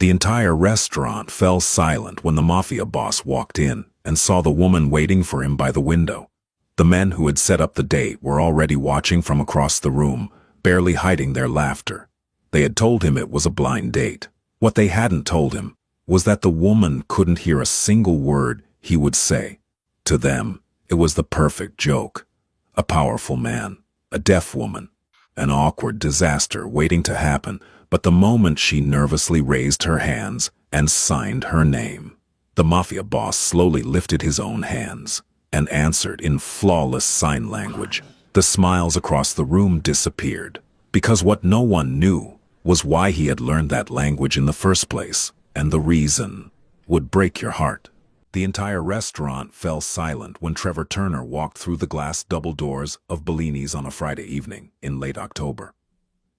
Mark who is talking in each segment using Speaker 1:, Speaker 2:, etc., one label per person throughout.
Speaker 1: The entire restaurant fell silent when the Mafia boss walked in and saw the woman waiting for him by the window. The men who had set up the date were already watching from across the room, barely hiding their laughter. They had told him it was a blind date. What they hadn't told him was that the woman couldn't hear a single word he would say. To them, it was the perfect joke. A powerful man, a deaf woman, an awkward disaster waiting to happen, but the moment she nervously raised her hands and signed her name, the Mafia boss slowly lifted his own hands and answered in flawless sign language. The smiles across the room disappeared, because what no one knew was why he had learned that language in the first place, and the reason would break your heart. The entire restaurant fell silent when Trevor Turner walked through the glass double doors of Bellini's on a Friday evening in late October.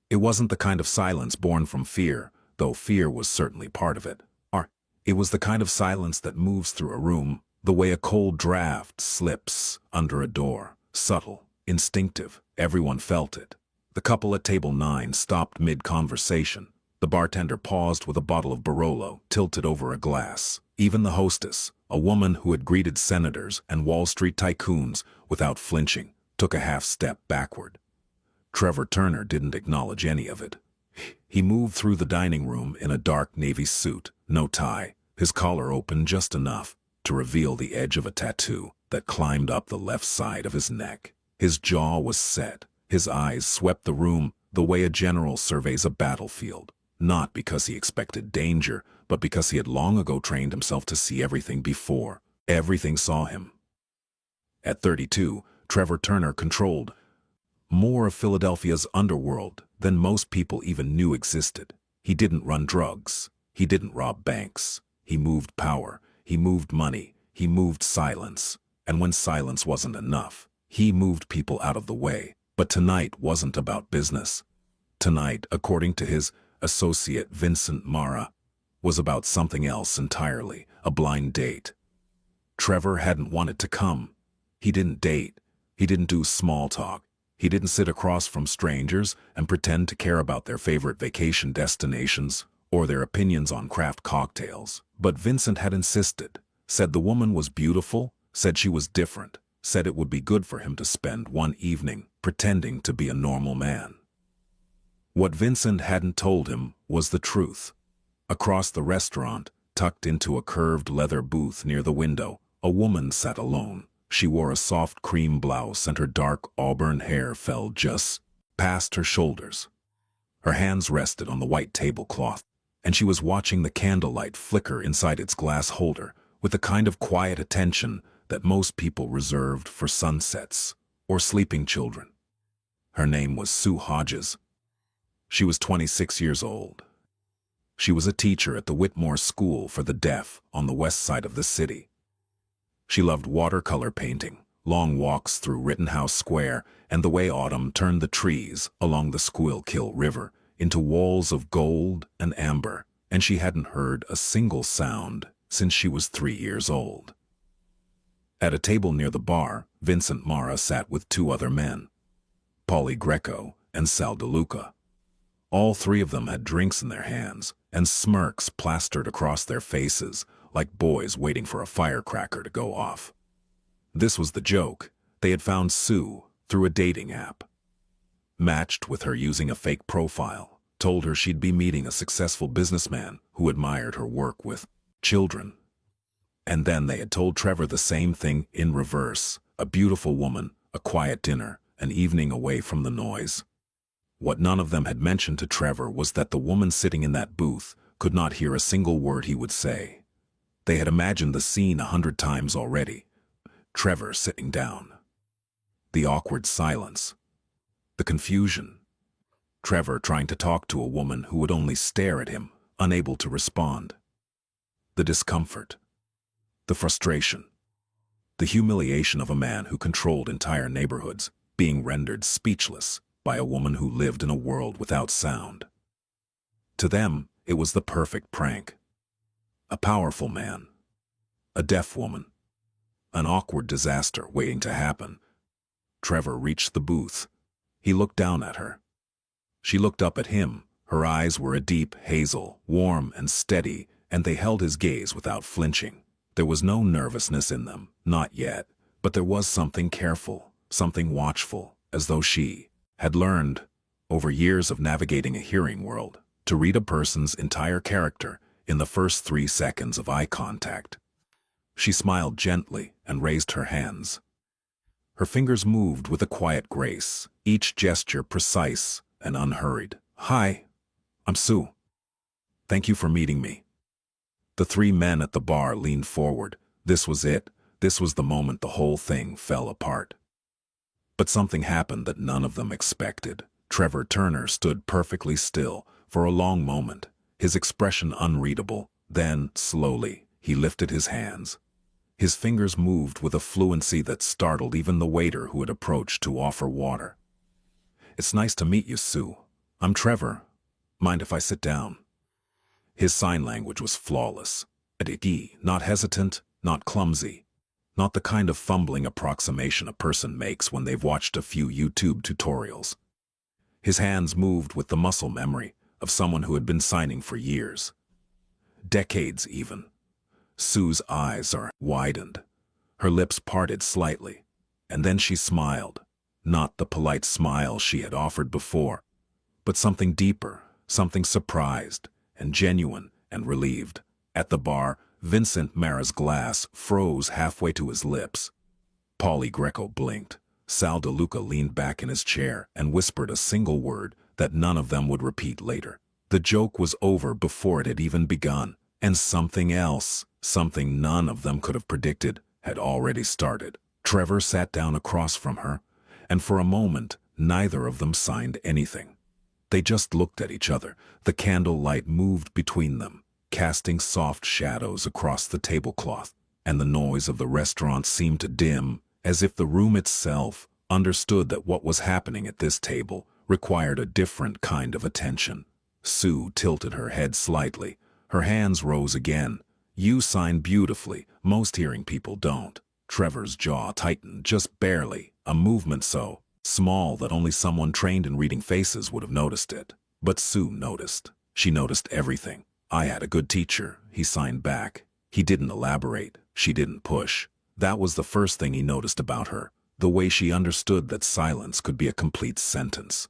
Speaker 1: It wasn't the kind of silence born from fear, though fear was certainly part of it. It was the kind of silence that moves through a room the way a cold draft slips under a door. Subtle, instinctive, everyone felt it. The couple at table 9 stopped mid-conversation. The bartender paused with a bottle of Barolo tilted over a glass. Even the hostess, a woman who had greeted senators and Wall Street tycoons without flinching, took a half-step backward. Trevor Turner didn't acknowledge any of it. He moved through the dining room in a dark navy suit, no tie, his collar open just enough to reveal the edge of a tattoo that climbed up the left side of his neck. His jaw was set, his eyes swept the room the way a general surveys a battlefield, not because he expected danger, but because he had long ago trained himself to see everything before everything saw him. At 32, Trevor Turner controlled more of Philadelphia's underworld than most people even knew existed. He didn't run drugs. He didn't rob banks. He moved power. He moved money. He moved silence. And when silence wasn't enough, he moved people out of the way. But tonight wasn't about business. Tonight, according to his associate Vincent Mara, was about something else entirely, a blind date. Trevor hadn't wanted to come. He didn't date. He didn't do small talk. He didn't sit across from strangers and pretend to care about their favorite vacation destinations or their opinions on craft cocktails. But Vincent had insisted, said the woman was beautiful, said she was different, said it would be good for him to spend one evening pretending to be a normal man. What Vincent hadn't told him was the truth. Across the restaurant, tucked into a curved leather booth near the window, a woman sat alone. She wore a soft cream blouse and her dark auburn hair fell just past her shoulders. Her hands rested on the white tablecloth, and she was watching the candlelight flicker inside its glass holder with the kind of quiet attention that most people reserved for sunsets or sleeping children. Her name was Sue Hodges. She was 26 years old. She was a teacher at the Whitmore School for the Deaf on the west side of the city. She loved watercolor painting, long walks through Rittenhouse Square, and the way autumn turned the trees along the Schuylkill River into walls of gold and amber, and she hadn't heard a single sound since she was 3 years old. At a table near the bar, Vincent Mara sat with 2 other men, Paulie Greco and Sal DeLuca. All 3 of them had drinks in their hands and smirks plastered across their faces, like boys waiting for a firecracker to go off. This was the joke. They had found Sue through a dating app, matched with her using a fake profile, told her she'd be meeting a successful businessman who admired her work with children. And then they had told Trevor the same thing in reverse: a beautiful woman, a quiet dinner, an evening away from the noise. What none of them had mentioned to Trevor was that the woman sitting in that booth could not hear a single word he would say. They had imagined the scene 100 times already. Trevor sitting down. The awkward silence. The confusion. Trevor trying to talk to a woman who would only stare at him, unable to respond. The discomfort. The frustration. The humiliation of a man who controlled entire neighborhoods, being rendered speechless by a woman who lived in a world without sound. To them, it was the perfect prank. A powerful man. A deaf woman. An awkward disaster waiting to happen. Trevor reached the booth. He looked down at her. She looked up at him, Her eyes were a deep hazel, warm and steady, and they held his gaze without flinching. There was no nervousness in them, not yet, but there was something careful, something watchful, as though she had learned, over years of navigating a hearing world, to read a person's entire character in the first 3 seconds of eye contact. She smiled gently and raised her hands. Her fingers moved with a quiet grace, each gesture precise and unhurried. "Hi, I'm Sue. Thank you for meeting me." The 3 men at the bar leaned forward. This was it. This was the moment the whole thing fell apart. But something happened that none of them expected. Trevor Turner stood perfectly still for a long moment, his expression unreadable. Then, slowly, he lifted his hands. His fingers moved with a fluency that startled even the waiter who had approached to offer water. "It's nice to meet you, Sue. I'm Trevor. Mind if I sit down?" His sign language was flawless. Not hesitant, not clumsy. Not the kind of fumbling approximation a person makes when they've watched a few YouTube tutorials. His hands moved with the muscle memory of someone who had been signing for years. Decades even. Sue's eyes widened. Her lips parted slightly, and then she smiled. Not the polite smile she had offered before, but something deeper, something surprised and genuine and relieved. At the bar, Vincent Mara's glass froze halfway to his lips. Paulie Greco blinked. Sal DeLuca leaned back in his chair and whispered a single word that none of them would repeat later. The joke was over before it had even begun, and something else, something none of them could have predicted, had already started. Trevor sat down across from her, and for a moment, neither of them signed anything. They just looked at each other. The candle light moved between them, casting soft shadows across the tablecloth, and the noise of the restaurant seemed to dim, as if the room itself understood that what was happening at this table required a different kind of attention. Sue tilted her head slightly. Her hands rose again. "You sign beautifully. Most hearing people don't." Trevor's jaw tightened just barely, a movement so small that only someone trained in reading faces would have noticed it. But Sue noticed. She noticed everything. "I had a good teacher," he signed back. He didn't elaborate. She didn't push. That was the first thing he noticed about her, the way she understood that silence could be a complete sentence.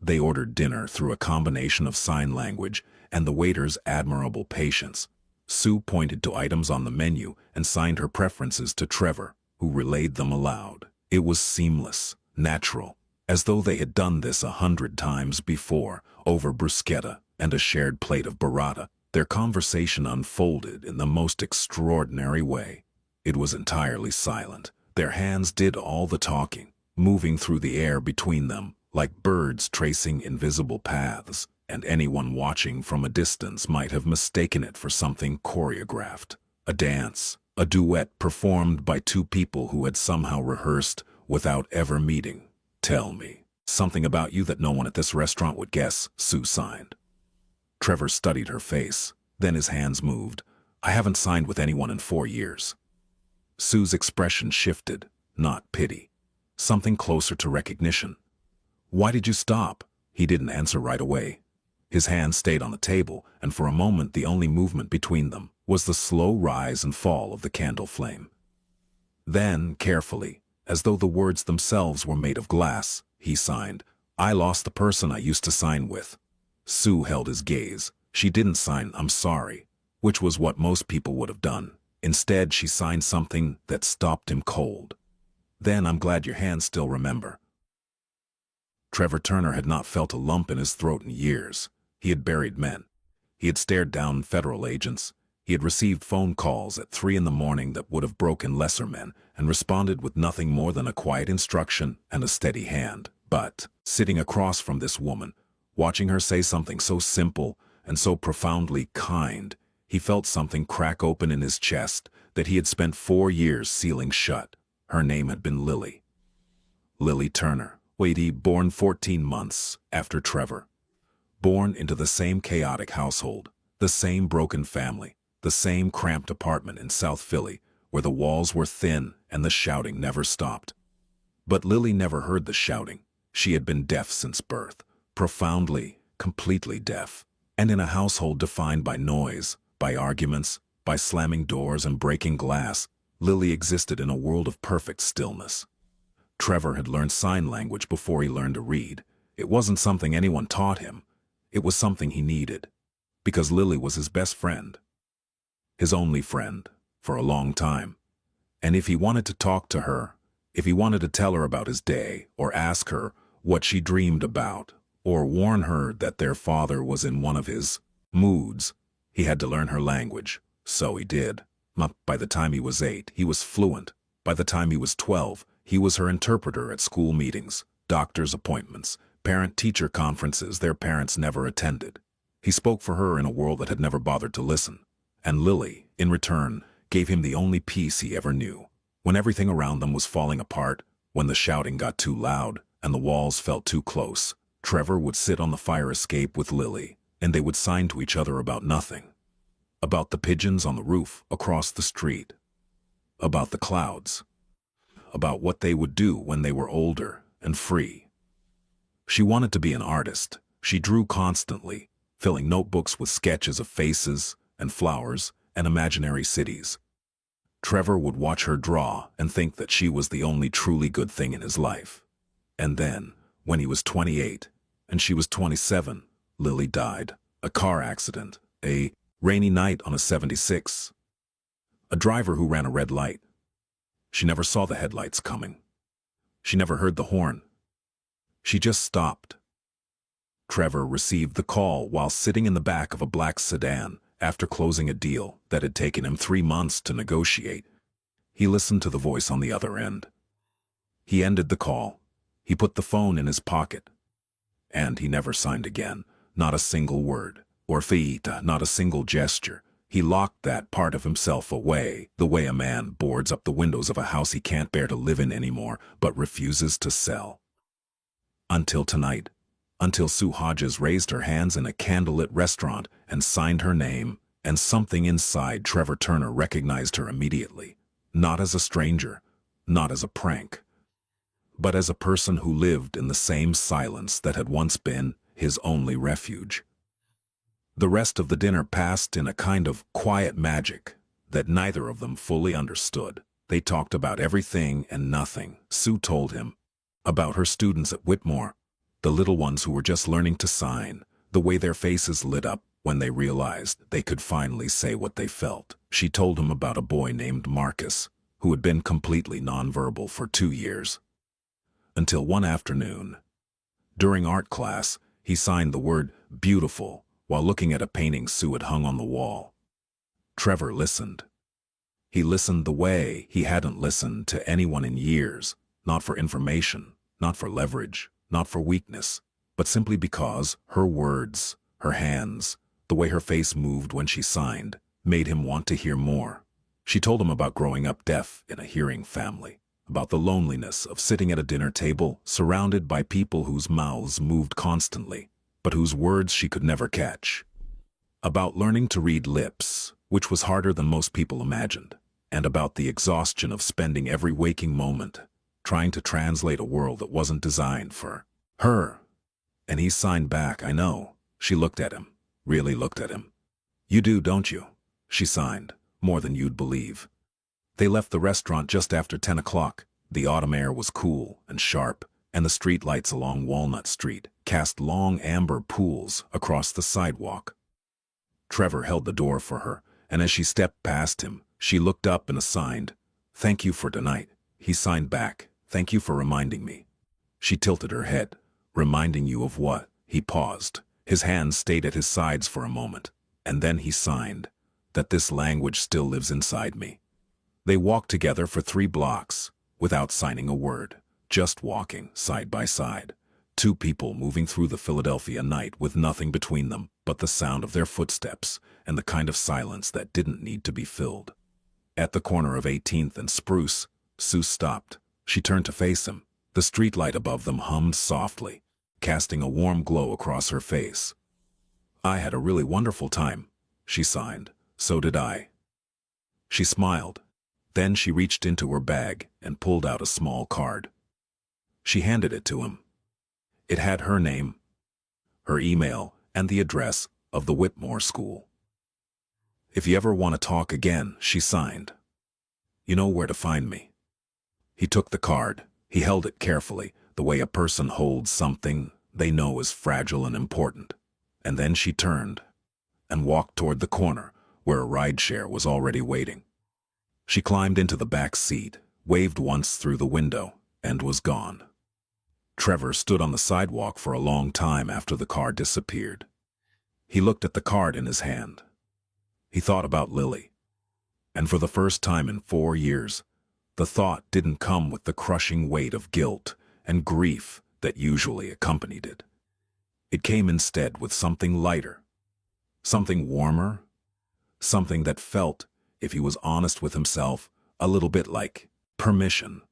Speaker 1: They ordered dinner through a combination of sign language and the waiter's admirable patience. Sue pointed to items on the menu and signed her preferences to Trevor, who relayed them aloud. It was seamless, natural, as though they had done this 100 times before, over bruschetta and a shared plate of burrata. Their conversation unfolded in the most extraordinary way. It was entirely silent. Their hands did all the talking, moving through the air between them, like birds tracing invisible paths, and anyone watching from a distance might have mistaken it for something choreographed. A dance, a duet performed by 2 people who had somehow rehearsed without ever meeting. "Tell me something about you that no one at this restaurant would guess," Sue signed. Trevor studied her face. Then his hands moved. "I haven't signed with anyone in 4 years." Sue's expression shifted, not pity. Something closer to recognition. "Why did you stop?" He didn't answer right away. His hand stayed on the table, and for a moment the only movement between them was the slow rise and fall of the candle flame. Then, carefully, as though the words themselves were made of glass, he signed, "I lost the person I used to sign with." Sue held his gaze. She didn't sign "I'm sorry," which was what most people would have done. Instead, she signed something that stopped him cold. "Then I'm glad your hands still remember." Trevor Turner had not felt a lump in his throat in years. He had buried men. He had stared down federal agents. He had received phone calls at 3 in the morning that would have broken lesser men, and responded with nothing more than a quiet instruction and a steady hand. But, sitting across from this woman, watching her say something so simple and so profoundly kind, he felt something crack open in his chest that he had spent 4 years sealing shut. Her name had been Lily. Lily Turner, born 14 months after Trevor. Born into the same chaotic household, the same broken family, the same cramped apartment in South Philly, where the walls were thin and the shouting never stopped. But Lily never heard the shouting. She had been deaf since birth, profoundly, completely deaf. And in a household defined by noise, by arguments, by slamming doors and breaking glass, Lily existed in a world of perfect stillness. Trevor had learned sign language before he learned to read. It wasn't something anyone taught him. It was something he needed. Because Lily was his best friend. His only friend, for a long time. And if he wanted to talk to her, if he wanted to tell her about his day, or ask her what she dreamed about, or warn her that their father was in one of his moods, he had to learn her language. So he did. By the time he was 8, he was fluent. By the time he was 12, he was her interpreter at school meetings, doctor's appointments, parent-teacher conferences their parents never attended. He spoke for her in a world that had never bothered to listen. And Lily, in return, gave him the only peace he ever knew. When everything around them was falling apart, when the shouting got too loud and the walls felt too close, Trevor would sit on the fire escape with Lily, and they would sign to each other about nothing. About the pigeons on the roof across the street. About the clouds. About what they would do when they were older and free. She wanted to be an artist. She drew constantly, filling notebooks with sketches of faces and flowers and imaginary cities. Trevor would watch her draw and think that she was the only truly good thing in his life. And then, when he was 28 and she was 27, Lily died. A car accident. A rainy night on a 76. A driver who ran a red light. She never saw the headlights coming. She never heard the horn. She just stopped. Trevor received the call while sitting in the back of a black sedan after closing a deal that had taken him 3 months to negotiate. He listened to the voice on the other end. He ended the call. He put the phone in his pocket. And he never signed again, not a single word, or fiita, not a single gesture. He locked that part of himself away, the way a man boards up the windows of a house he can't bear to live in anymore, but refuses to sell. Until tonight. Until Sue Hodges raised her hands in a candlelit restaurant and signed her name, and something inside Trevor Turner recognized her immediately. Not as a stranger, not as a prank, but as a person who lived in the same silence that had once been his only refuge. The rest of the dinner passed in a kind of quiet magic that neither of them fully understood. They talked about everything and nothing. Sue told him about her students at Whitmore, the little ones who were just learning to sign, the way their faces lit up when they realized they could finally say what they felt. She told him about a boy named Marcus, who had been completely nonverbal for 2 years. Until one afternoon, during art class, he signed the word beautiful while looking at a painting Sue had hung on the wall. Trevor listened. He listened the way he hadn't listened to anyone in years, not for information, not for leverage, not for weakness, but simply because her words, her hands, the way her face moved when she signed, made him want to hear more. She told him about growing up deaf in a hearing family, about the loneliness of sitting at a dinner table surrounded by people whose mouths moved constantly, but whose words she could never catch. About learning to read lips, which was harder than most people imagined, and about the exhaustion of spending every waking moment trying to translate a world that wasn't designed for her. And he signed back, "I know." She looked at him, really looked at him. "You do, don't you?" She signed, "More than you'd believe." They left the restaurant just after 10 o'clock. The autumn air was cool and sharp, and the street lights along Walnut Street cast long amber pools across the sidewalk. Trevor held the door for her, and as she stepped past him, she looked up and signed, "Thank you for tonight." He signed back, "Thank you for reminding me." She tilted her head. "Reminding you of what?" He paused. His hands stayed at his sides for a moment, and then he signed, "That this language still lives inside me." They walked together for 3 blocks, without signing a word, just walking side by side. 2 people moving through the Philadelphia night with nothing between them but the sound of their footsteps and the kind of silence that didn't need to be filled. At the corner of 18th and Spruce, Sue stopped. She turned to face him. The streetlight above them hummed softly, casting a warm glow across her face. "I had a really wonderful time," she signed. "So did I." She smiled. Then she reached into her bag and pulled out a small card. She handed it to him. It had her name, her email, and the address of the Whitmore School. "If you ever want to talk again," she signed, "you know where to find me." He took the card. He held it carefully, the way a person holds something they know is fragile and important. And then she turned and walked toward the corner where a rideshare was already waiting. She climbed into the back seat, waved once through the window, and was gone. Trevor stood on the sidewalk for a long time after the car disappeared. He looked at the card in his hand. He thought about Lily. And for the first time in 4 years, the thought didn't come with the crushing weight of guilt and grief that usually accompanied it. It came instead with something lighter, something warmer, something that felt, if he was honest with himself, a little bit like permission.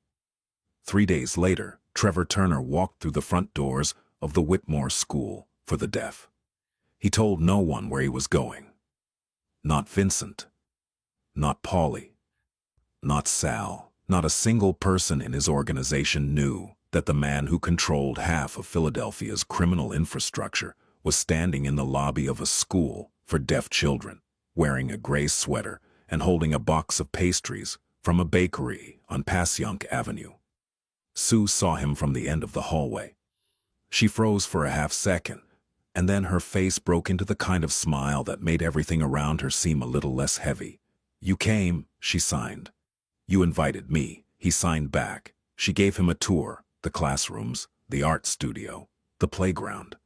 Speaker 1: 3 days later, Trevor Turner walked through the front doors of the Whitmore School for the Deaf. He told no one where he was going. Not Vincent. Not Polly. Not Sal. Not a single person in his organization knew that the man who controlled half of Philadelphia's criminal infrastructure was standing in the lobby of a school for deaf children, wearing a gray sweater and holding a box of pastries from a bakery on Passyunk Avenue. Sue saw him from the end of the hallway. She froze for a half second, and then her face broke into the kind of smile that made everything around her seem a little less heavy. "You came," she signed. "You invited me," he signed back. She gave him a tour, the classrooms, the art studio, the playground.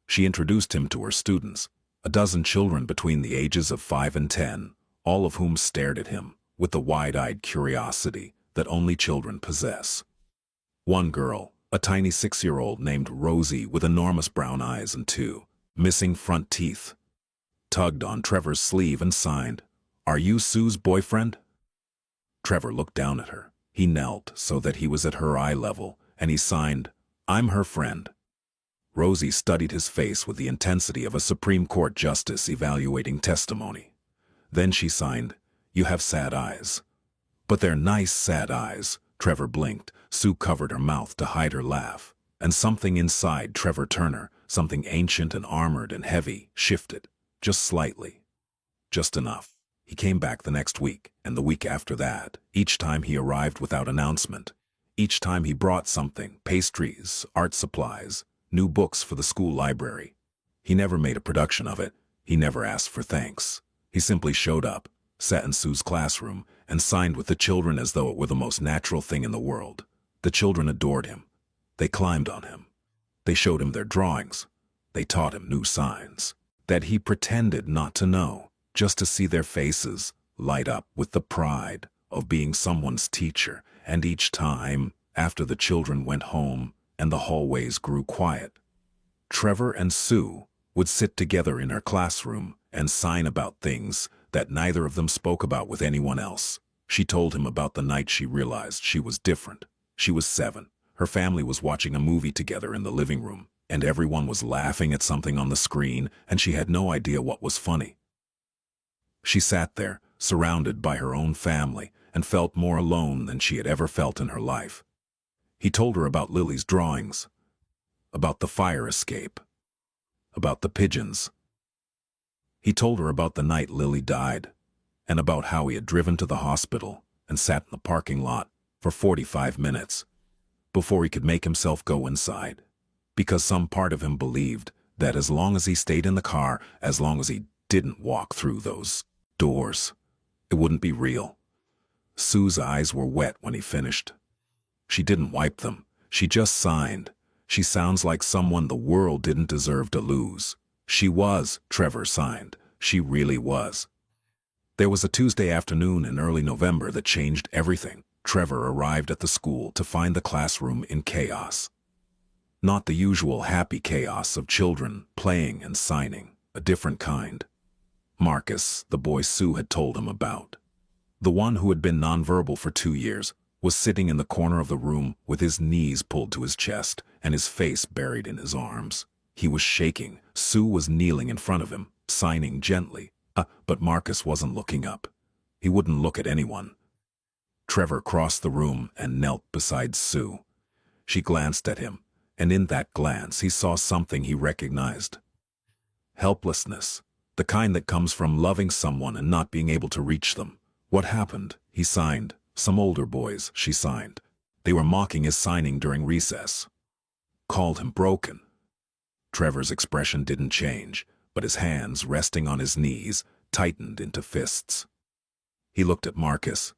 Speaker 1: She introduced him to her students, a dozen children between the ages of 5 and 10, all of whom stared at him with the wide-eyed curiosity that only children possess. One girl, a tiny 6-year-old named Rosie with enormous brown eyes and 2 missing front teeth, tugged on Trevor's sleeve and signed, "Are you Sue's boyfriend?" Trevor looked down at her. He knelt so that he was at her eye level, and he signed, "I'm her friend." Rosie studied his face with the intensity of a Supreme Court justice evaluating testimony. Then she signed, "You have sad eyes." "But they're nice sad eyes." Trevor blinked. Sue covered her mouth to hide her laugh. And something inside Trevor Turner, something ancient and armored and heavy, shifted, just slightly, just enough. He came back the next week, and the week after that, each time he arrived without announcement. Each time he brought something, pastries, art supplies, new books for the school library. He never made a production of it. He never asked for thanks. He simply showed up, sat in Sue's classroom, and signed with the children as though it were the most natural thing in the world. The children adored him. They climbed on him. They showed him their drawings. They taught him new signs that he pretended not to know, just to see their faces light up with the pride of being someone's teacher. And each time, after the children went home and the hallways grew quiet, Trevor and Sue would sit together in her classroom and sign about things that neither of them spoke about with anyone else. She told him about the night she realized she was different. She was 7. Her family was watching a movie together in the living room, and everyone was laughing at something on the screen, and she had no idea what was funny. She sat there, surrounded by her own family, and felt more alone than she had ever felt in her life. He told her about Lily's drawings, about the fire escape, about the pigeons. He told her about the night Lily died, and about how he had driven to the hospital and sat in the parking lot for 45 minutes before he could make himself go inside, because some part of him believed that as long as he stayed in the car, as long as he didn't walk through those doors, it wouldn't be real. Sue's eyes were wet when he finished. She didn't wipe them. She just signed. She sounds like someone the world didn't deserve to lose. She was, Trevor signed. She really was. There was a Tuesday afternoon in early November that changed everything. Trevor arrived at the school to find the classroom in chaos. Not the usual happy chaos of children playing and signing, a different kind. Marcus, the boy Sue had told him about, the one who had been nonverbal for 2 years, was sitting in the corner of the room with his knees pulled to his chest and his face buried in his arms. He was shaking. Sue was kneeling in front of him, signing gently. But Marcus wasn't looking up. He wouldn't look at anyone. Trevor crossed the room and knelt beside Sue. She glanced at him. And in that glance he saw something he recognized. Helplessness, the kind that comes from loving someone and not being able to reach them. What happened? He signed. Some older boys, she signed. They were mocking his signing during recess. Called him broken. Trevor's expression didn't change, but his hands, resting on his knees, tightened into fists. He looked at Marcus.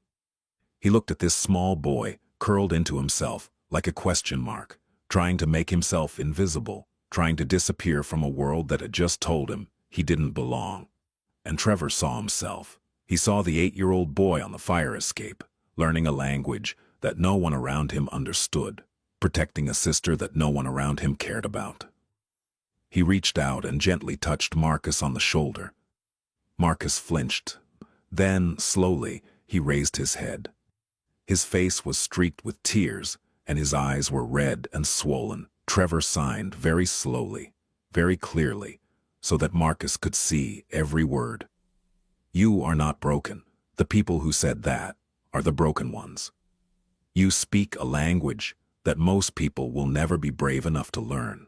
Speaker 1: He looked at this small boy, curled into himself, like a question mark, trying to make himself invisible, trying to disappear from a world that had just told him he didn't belong. And Trevor saw himself. He saw the 8-year-old boy on the fire escape, learning a language that no one around him understood, protecting a sister that no one around him cared about. He reached out and gently touched Marcus on the shoulder. Marcus flinched. Then, slowly, he raised his head. His face was streaked with tears, and his eyes were red and swollen. Trevor signed very slowly, very clearly, so that Marcus could see every word. You are not broken. The people who said that are the broken ones. You speak a language that most people will never be brave enough to learn.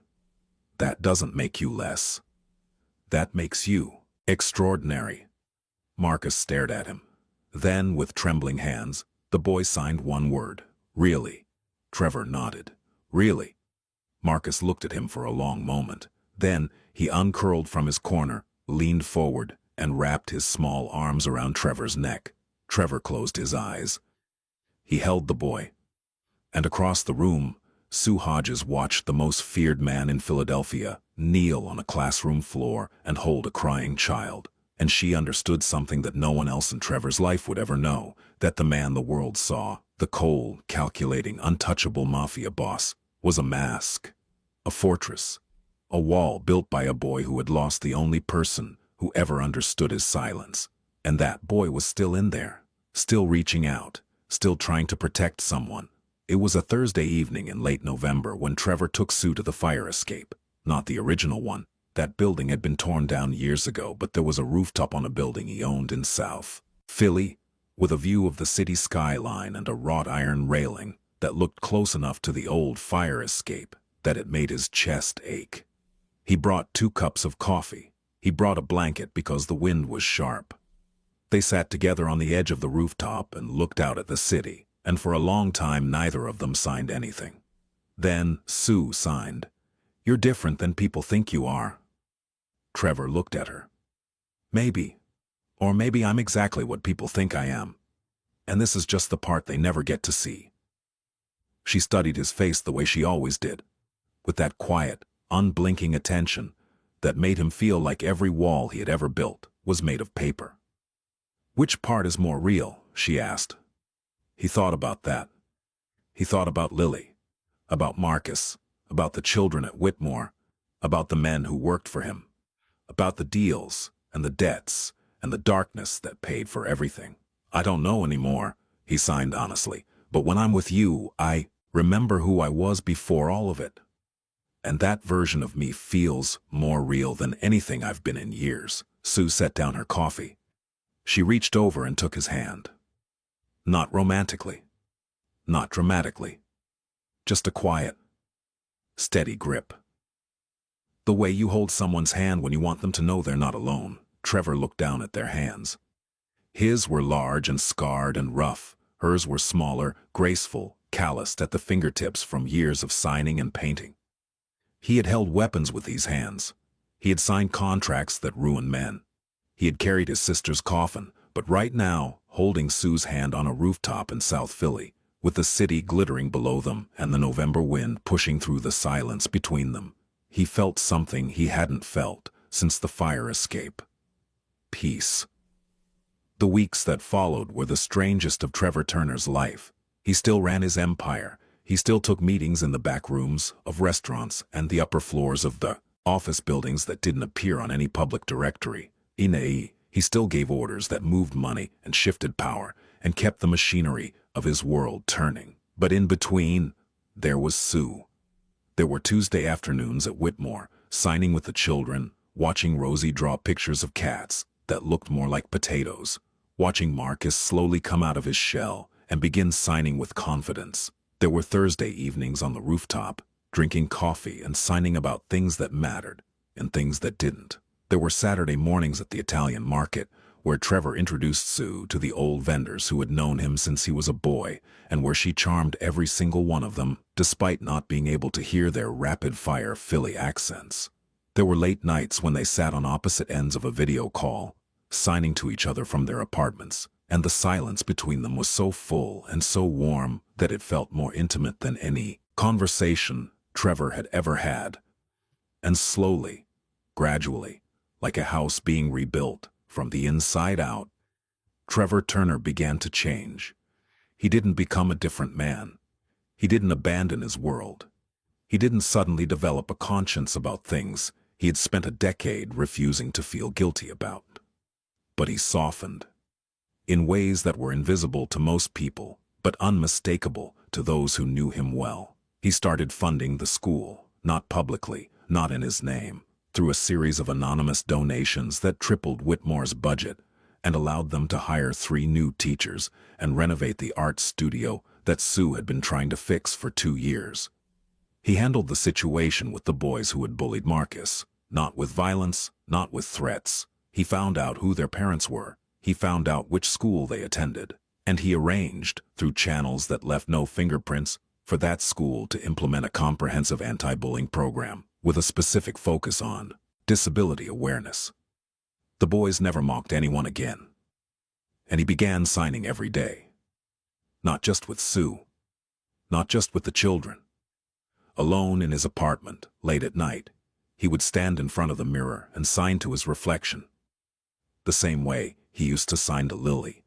Speaker 1: That doesn't make you less. That makes you extraordinary. Marcus stared at him. Then, with trembling hands, the boy signed one word. Really? Trevor nodded. Really? Marcus looked at him for a long moment. Then, he uncurled from his corner, leaned forward, and wrapped his small arms around Trevor's neck. Trevor closed his eyes. He held the boy. And across the room, Sue Hodges watched the most feared man in Philadelphia kneel on a classroom floor and hold a crying child. And she understood something that no one else in Trevor's life would ever know, that the man the world saw, the cold, calculating, untouchable Mafia boss, was a mask, a fortress, a wall built by a boy who had lost the only person who ever understood his silence. And that boy was still in there, still reaching out, still trying to protect someone. It was a Thursday evening in late November when Trevor took Sue to the fire escape. Not the original one. That building had been torn down years ago, but there was a rooftop on a building he owned in South Philly, with a view of the city skyline and a wrought iron railing that looked close enough to the old fire escape that it made his chest ache. He brought 2 cups of coffee. He brought a blanket because the wind was sharp. They sat together on the edge of the rooftop and looked out at the city, and for a long time neither of them signed anything. Then Sue signed. You're different than people think you are. Trevor looked at her. Maybe. Or maybe I'm exactly what people think I am. And this is just the part they never get to see. She studied his face the way she always did, with that quiet, unblinking attention that made him feel like every wall he had ever built was made of paper. Which part is more real? She asked. He thought about that. He thought about Lily, about Marcus, about the children at Whitmore, about the men who worked for him, about the deals and the debts and the darkness that paid for everything. I don't know anymore, he signed honestly, but when I'm with you, I remember who I was before all of it. And that version of me feels more real than anything I've been in years. Sue set down her coffee. She reached over and took his hand. Not romantically, not dramatically, just a quiet, steady grip. The way you hold someone's hand when you want them to know they're not alone. Trevor looked down at their hands. His were large and scarred and rough. Hers were smaller, graceful, calloused at the fingertips from years of signing and painting. He had held weapons with these hands. He had signed contracts that ruined men. He had carried his sister's coffin, but right now, holding Sue's hand on a rooftop in South Philly, with the city glittering below them and the November wind pushing through the silence between them, he felt something he hadn't felt since the fire escape. Peace. The weeks that followed were the strangest of Trevor Turner's life. He still ran his empire. He still took meetings in the back rooms of restaurants and the upper floors of the office buildings that didn't appear on any public directory. He still gave orders that moved money and shifted power and kept the machinery of his world turning. But in between, there was Sue. There were Tuesday afternoons at Whitmore, signing with the children, watching Rosie draw pictures of cats that looked more like potatoes, watching Marcus slowly come out of his shell and begin signing with confidence. There were Thursday evenings on the rooftop, drinking coffee and signing about things that mattered and things that didn't. There were Saturday mornings at the Italian market, where Trevor introduced Sue to the old vendors who had known him since he was a boy, and where she charmed every single one of them, despite not being able to hear their rapid-fire Philly accents. There were late nights when they sat on opposite ends of a video call, signing to each other from their apartments, and the silence between them was so full and so warm that it felt more intimate than any conversation Trevor had ever had. And slowly, gradually, like a house being rebuilt from the inside out, Trevor Turner began to change. He didn't become a different man. He didn't abandon his world. He didn't suddenly develop a conscience about things he had spent a decade refusing to feel guilty about. But he softened, in ways that were invisible to most people, but unmistakable to those who knew him well. He started funding the school, not publicly, not in his name, through a series of anonymous donations that tripled Whitmore's budget and allowed them to hire 3 new teachers and renovate the art studio that Sue had been trying to fix for 2 years. He handled the situation with the boys who had bullied Marcus, not with violence, not with threats. He found out who their parents were. He found out which school they attended, and he arranged, through channels that left no fingerprints, for that school to implement a comprehensive anti-bullying program with a specific focus on disability awareness. The boys never mocked anyone again, and he began signing every day. Not just with Sue, not just with the children. Alone in his apartment, late at night, he would stand in front of the mirror and sign to his reflection, the same way he used to sign to Lily.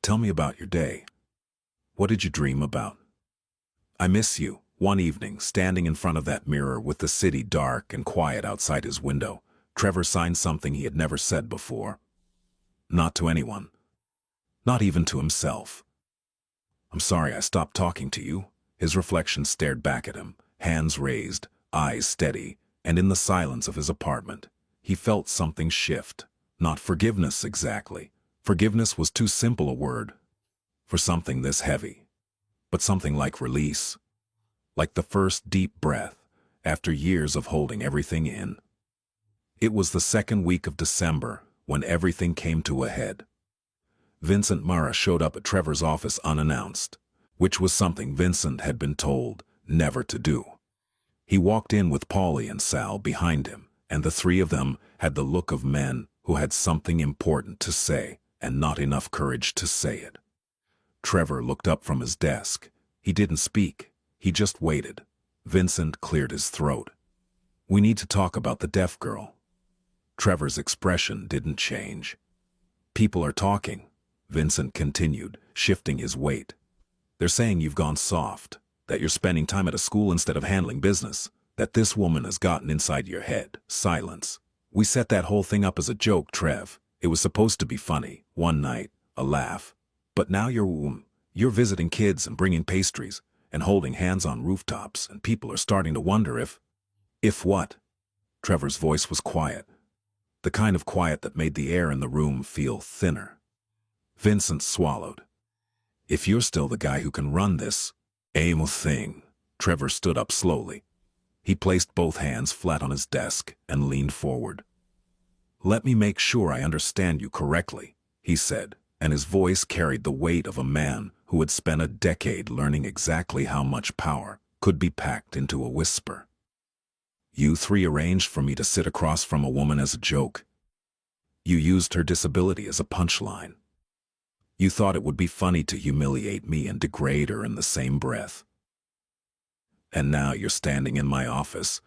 Speaker 1: "Tell me about your day. What did you dream about? I miss you." One evening, standing in front of that mirror with the city dark and quiet outside his window, Trevor signed something he had never said before. Not to anyone. Not even to himself. "I'm sorry I stopped talking to you." His reflection stared back at him, hands raised, eyes steady, and in the silence of his apartment, he felt something shift. Not forgiveness exactly. Forgiveness was too simple a word for something this heavy. But something like release. Like the first deep breath after years of holding everything in. It was the second week of December when everything came to a head. Vincent Mara showed up at Trevor's office unannounced, which was something Vincent had been told never to do. He walked in with Paulie and Sal behind him, and the 3 of them had the look of men who had something important to say and not enough courage to say it. Trevor looked up from his desk. He didn't speak. He just waited. Vincent cleared his throat. "We need to talk about the deaf girl." Trevor's expression didn't change. "People are talking," Vincent continued, shifting his weight. "They're saying you've gone soft, that you're spending time at a school instead of handling business, that this woman has gotten inside your head." Silence. "We set that whole thing up as a joke, Trev. It was supposed to be funny, one night, a laugh. But now you're visiting kids and bringing pastries and holding hands on rooftops, and people are starting to wonder if what?" Trevor's voice was quiet. The kind of quiet that made the air in the room feel thinner. Vincent swallowed. "If you're still the guy who can run this AIM thing." Trevor stood up slowly. He placed both hands flat on his desk and leaned forward. "Let me make sure I understand you correctly," he said, and his voice carried the weight of a man who had spent a decade learning exactly how much power could be packed into a whisper. "You 3 arranged for me to sit across from a woman as a joke. You used her disability as a punchline. You thought it would be funny to humiliate me and degrade her in the same breath. And now you're standing in my office,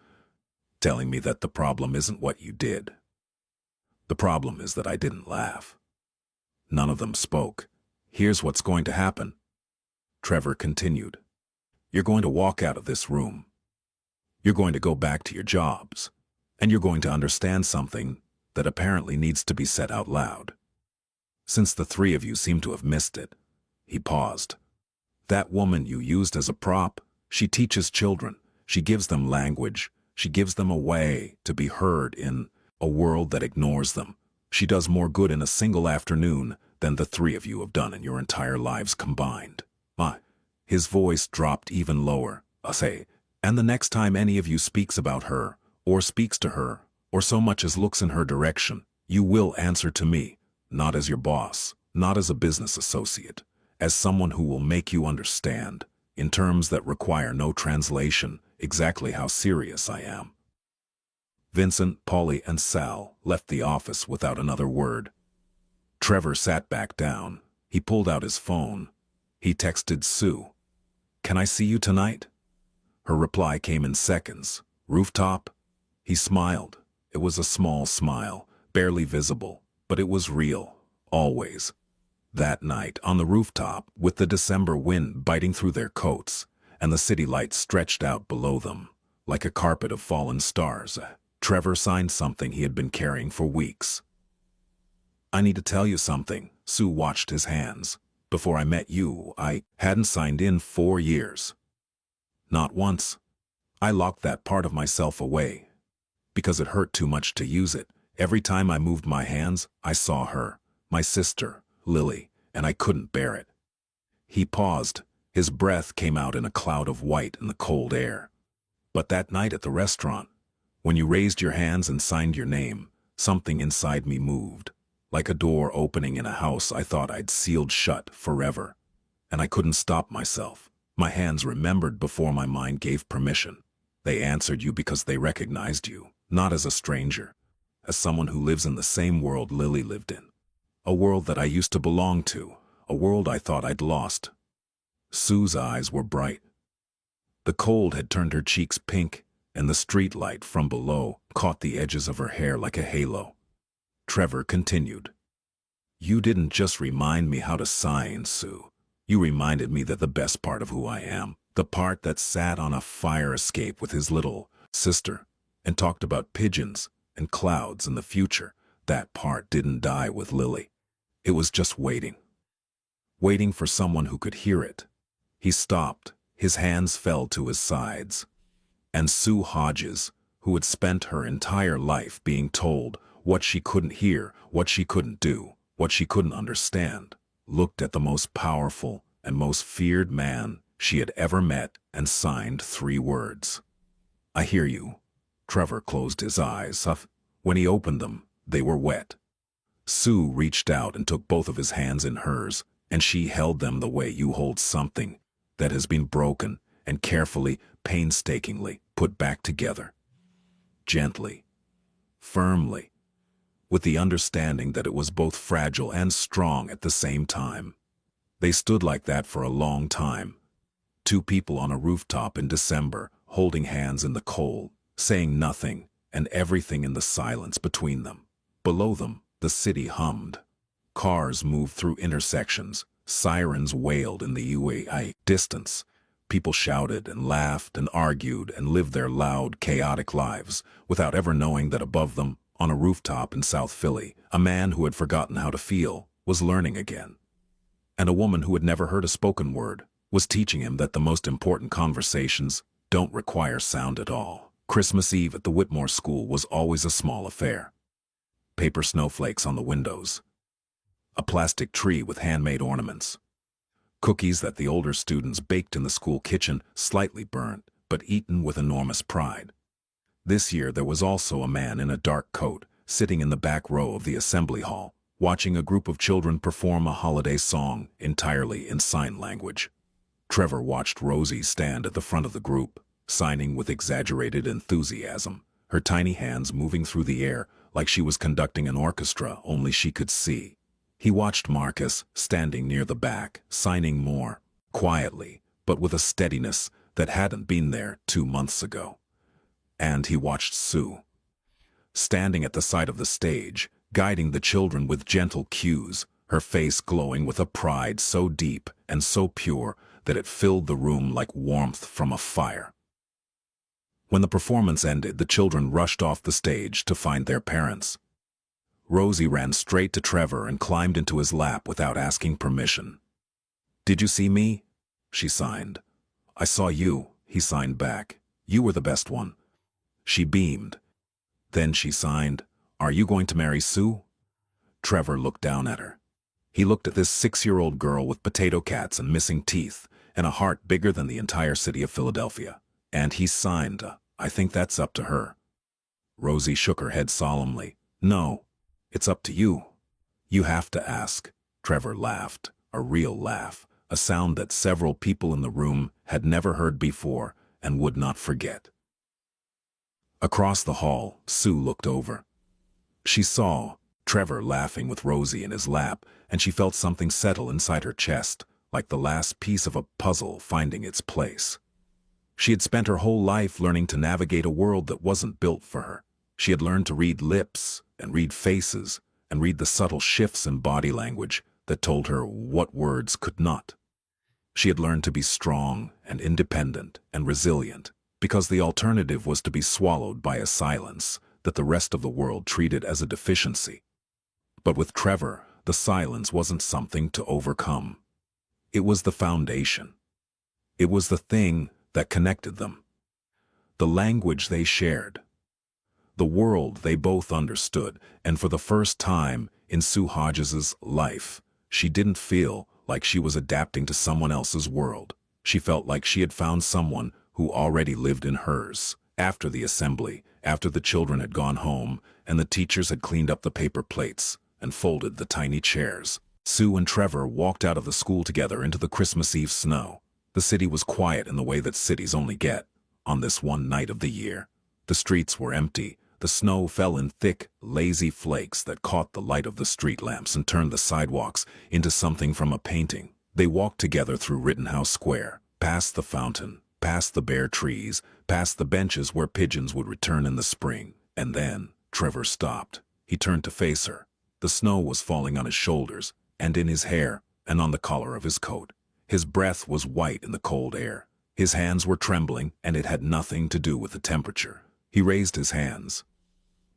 Speaker 1: telling me that the problem isn't what you did. The problem is that I didn't laugh." None of them spoke. "Here's what's going to happen," Trevor continued. "You're going to walk out of this room. You're going to go back to your jobs, and you're going to understand something that apparently needs to be said out loud. Since the 3 of you seem to have missed it." He paused. "That woman you used as a prop, she teaches children. She gives them language. She gives them a way to be heard in a world that ignores them. She does more good in a single afternoon than the 3 of you have done in your entire lives combined." His voice dropped even lower. "I say, And the next time any of you speaks about her, or speaks to her, or so much as looks in her direction, you will answer to me, not as your boss, not as a business associate, as someone who will make you understand, in terms that require no translation, exactly how serious I am. Vincent, Polly, and Sal left the office without another word. Trevor sat back down. He pulled out his phone. He texted Sue. "Can I see you tonight?" Her reply came in seconds. "Rooftop?" He smiled. It was a small smile, barely visible, but it was real, always. That night, on the rooftop, with the December wind biting through their coats, and the city lights stretched out below them, like a carpet of fallen stars, Trevor signed something he had been carrying for weeks. "I need to tell you something." Sue watched his hands. "Before I met you, I hadn't signed in 4 years. Not once. I locked that part of myself away, because it hurt too much to use it. Every time I moved my hands, I saw her, my sister, Lily, and I couldn't bear it." He paused. His breath came out in a cloud of white in the cold air. "But that night at the restaurant, when you raised your hands and signed your name, something inside me moved, like a door opening in a house I thought I'd sealed shut forever. And I couldn't stop myself. My hands remembered before my mind gave permission. They answered you because they recognized you, not as a stranger, as someone who lives in the same world Lily lived in. A world that I used to belong to, a world I thought I'd lost." Sue's eyes were bright. The cold had turned her cheeks pink, and the street light from below caught the edges of her hair like a halo. Trevor continued. "You didn't just remind me how to sign, Sue. You reminded me that the best part of who I am, the part that sat on a fire escape with his little sister and talked about pigeons and clouds and the future, that part didn't die with Lily. It was just waiting. Waiting for someone who could hear it." He stopped. His hands fell to his sides. And Sue Hodges, who had spent her entire life being told what she couldn't hear, what she couldn't do, what she couldn't understand, looked at the most powerful and most feared man she had ever met and signed 3 words. "I hear you." Trevor closed his eyes. When he opened them, they were wet. Sue reached out and took both of his hands in hers, and she held them the way you hold something that has been broken and carefully, painstakingly put back together. Gently, firmly, with the understanding that it was both fragile and strong at the same time. They stood like that for a long time. 2 people on a rooftop in December, holding hands in the cold, saying nothing, and everything in the silence between them. Below them, the city hummed. Cars moved through intersections. Sirens wailed in the UAI distance. People shouted and laughed and argued and lived their loud, chaotic lives without ever knowing that above them, on a rooftop in South Philly, a man who had forgotten how to feel was learning again. And a woman who had never heard a spoken word was teaching him that the most important conversations don't require sound at all. Christmas Eve at the Whitmore School was always a small affair. Paper snowflakes on the windows. A plastic tree with handmade ornaments. Cookies that the older students baked in the school kitchen, slightly burnt, but eaten with enormous pride. This year there was also a man in a dark coat, sitting in the back row of the assembly hall, watching a group of children perform a holiday song entirely in sign language. Trevor watched Rosie stand at the front of the group, signing with exaggerated enthusiasm, her tiny hands moving through the air like she was conducting an orchestra only she could see. He watched Marcus, standing near the back, signing more, quietly, but with a steadiness that hadn't been there 2 months ago. And he watched Sue, standing at the side of the stage, guiding the children with gentle cues, her face glowing with a pride so deep and so pure that it filled the room like warmth from a fire. When the performance ended, the children rushed off the stage to find their parents. Rosie ran straight to Trevor and climbed into his lap without asking permission. "Did you see me?" she signed. "I saw you," he signed back. "You were the best one." She beamed. Then she signed, "Are you going to marry Sue?" Trevor looked down at her. He looked at this 6-year-old girl with potato cats and missing teeth, and a heart bigger than the entire city of Philadelphia. And he signed. I think that's up to her. Rosie shook her head solemnly. No, it's up to you. You have to ask. Trevor laughed, a real laugh, a sound that several people in the room had never heard before and would not forget. Across the hall, Sue looked over. She saw Trevor laughing with Rosie in his lap, and she felt something settle inside her chest, like the last piece of a puzzle finding its place. She had spent her whole life learning to navigate a world that wasn't built for her. She had learned to read lips and read faces and read the subtle shifts in body language that told her what words could not. She had learned to be strong and independent and resilient because the alternative was to be swallowed by a silence that the rest of the world treated as a deficiency. But with Trevor, the silence wasn't something to overcome. It was the foundation. It was the thing that connected them. The language they shared. The world they both understood, and for the first time in Sue Hodges's life, she didn't feel like she was adapting to someone else's world. She felt like she had found someone who already lived in hers. After the assembly, after the children had gone home, and the teachers had cleaned up the paper plates and folded the tiny chairs, Sue and Trevor walked out of the school together into the Christmas Eve snow. The city was quiet in the way that cities only get on this one night of the year. The streets were empty. The snow fell in thick, lazy flakes that caught the light of the street lamps and turned the sidewalks into something from a painting. They walked together through Rittenhouse Square, past the fountain, past the bare trees, past the benches where pigeons would return in the spring. And then Trevor stopped. He turned to face her. The snow was falling on his shoulders, and in his hair, and on the collar of his coat. His breath was white in the cold air. His hands were trembling, and it had nothing to do with the temperature. He raised his hands.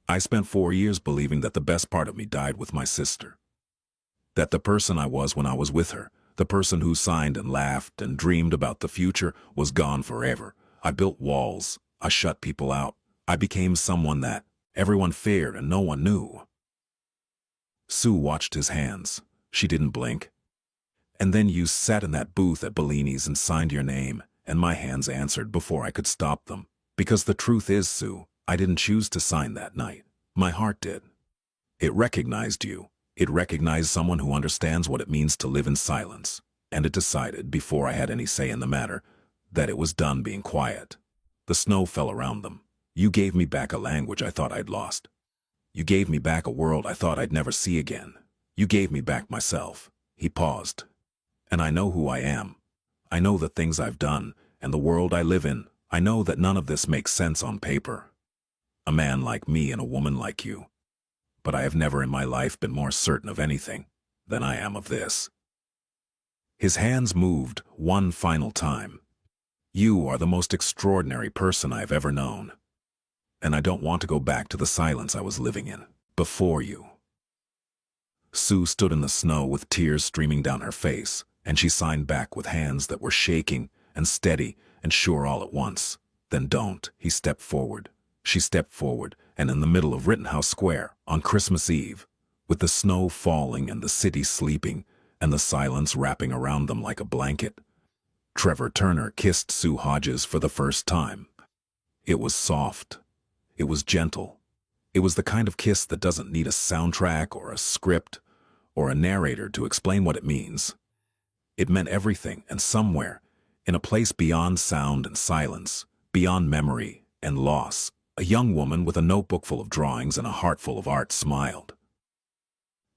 Speaker 1: I spent 4 years believing that the best part of me died with my sister. That the person I was when I was with her, the person who signed and laughed and dreamed about the future, was gone forever. I built walls. I shut people out. I became someone that everyone feared and no one knew. Sue watched his hands. She didn't blink. And then you sat in that booth at Bellini's and signed your name, and my hands answered before I could stop them. Because the truth is, Sue, I didn't choose to sign that night. My heart did. It recognized you. It recognized someone who understands what it means to live in silence. And it decided, before I had any say in the matter, that it was done being quiet. The snow fell around them. You gave me back a language I thought I'd lost. You gave me back a world I thought I'd never see again. You gave me back myself. He paused. And I know who I am. I know the things I've done, and the world I live in. I know that none of this makes sense on paper. A man like me and a woman like you. But I have never in my life been more certain of anything than I am of this. His hands moved one final time. You are the most extraordinary person I have ever known. And I don't want to go back to the silence I was living in before you. Sue stood in the snow with tears streaming down her face, and she signed back with hands that were shaking and steady and sure all at once. Then don't. He stepped forward. She stepped forward, and in the middle of Rittenhouse Square, on Christmas Eve, with the snow falling and the city sleeping, and the silence wrapping around them like a blanket, Trevor Turner kissed Sue Hodges for the first time. It was soft. It was gentle. It was the kind of kiss that doesn't need a soundtrack or a script or a narrator to explain what it means. It meant everything, and somewhere, in a place beyond sound and silence, beyond memory and loss, a young woman with a notebook full of drawings and a heart full of art smiled.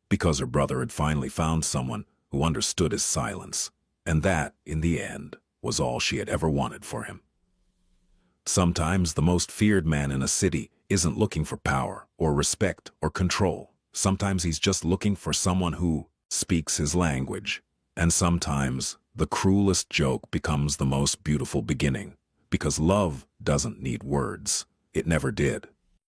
Speaker 1: Because her brother had finally found someone who understood his silence, and that, in the end, was all she had ever wanted for him. Sometimes the most feared man in a city isn't looking for power or respect or control. Sometimes he's just looking for someone who speaks his language. And sometimes the cruelest joke becomes the most beautiful beginning, because love doesn't need words. It never did.